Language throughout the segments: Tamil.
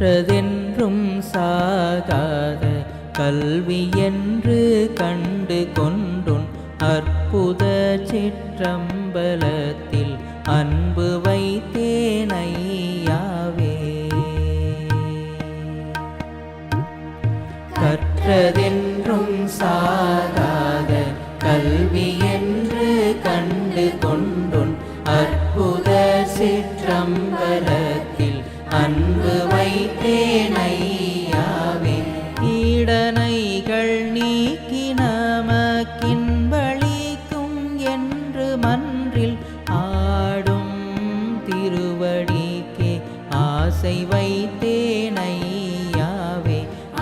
கற்றதென்றும் சாகாத கல்வி என்று கண்டு கொண்டுன் அற்புத சிற்றம்பலத்தில் அன்பு வைத்தேனையாவே. கற்றதென்றும் சாகாத கல்வி என்று கண்டு கொண்டுன் அற்புத சிற்றம்பலத்தில் அன்பு வைத்தேனையாவே. ஈடனைகள் நீக்கி நமக்கின்பளிக்கும் என்று மன்றில் ஆடும் திருவடிக்கே ஆசை வைத்தேனையாவே.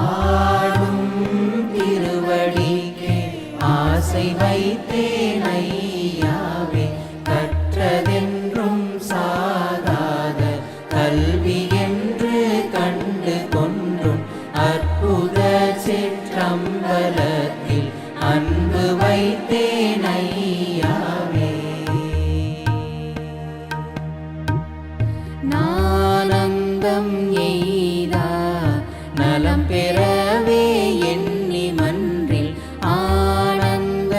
ஆடும் திருவடிக்கே ஆசை வைத்தேனையாவே. கற்றதென்றும் சாகாத கல்வி என்று கண்டு கொண்டும் அற்புத சிற்றம்பலத்தில் அன்பு வைத்தேனையாவே. நானந்தம் எய்தா நலம் பெறவே எண்ணி மன்றில் ஆனந்த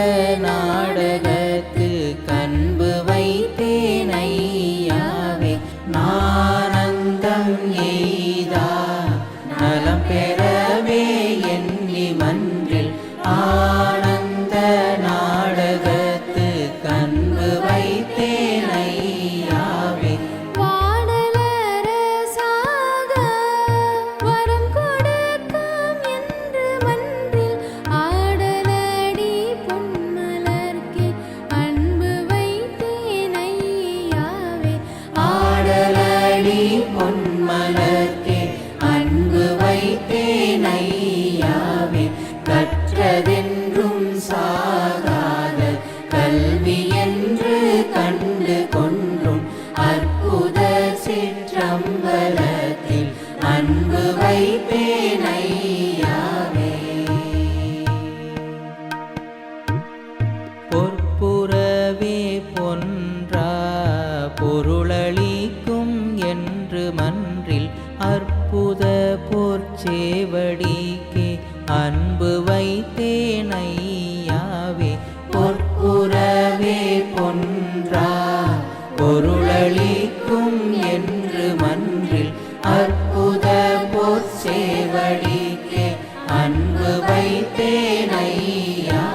நாடகத்து கன்பு வைத்தேனையாவே. நானந்தம் எய்தா நலம் பெறவே எண்ணி மன்றில் ஆனந்த நாடகத்து கன்பு வைத்தேனையாவே. வாடலரசாக வரம் கொடுக்கும் என்று மன்றில் ஆடலடி பொன்மலர்க்கே அன்பு வைத்தேனையாவே. ஆடலடி பொன்மலர்க்கே அன்பு வைத்தேனையாவே. கற்றதென்றும் சாகாத கல்வி என்று கண்டு கொண்டும் அற்புத சிற்றம்பலத்தில் அன்பு வைத்தேனையாவே. பொற்புறவே பொன்றா பொருளளிக்கும் என்று மன்றில் அற்புத பொற்சேவடிக்கே அன்பு வைத்தேனையாவே. பொற்புறவே பொன்றா பொருளளிக்கும் என்று மன்றில் அற்புத பொற்சேவடிக்கே அன்பு வைத்தேனையாவே.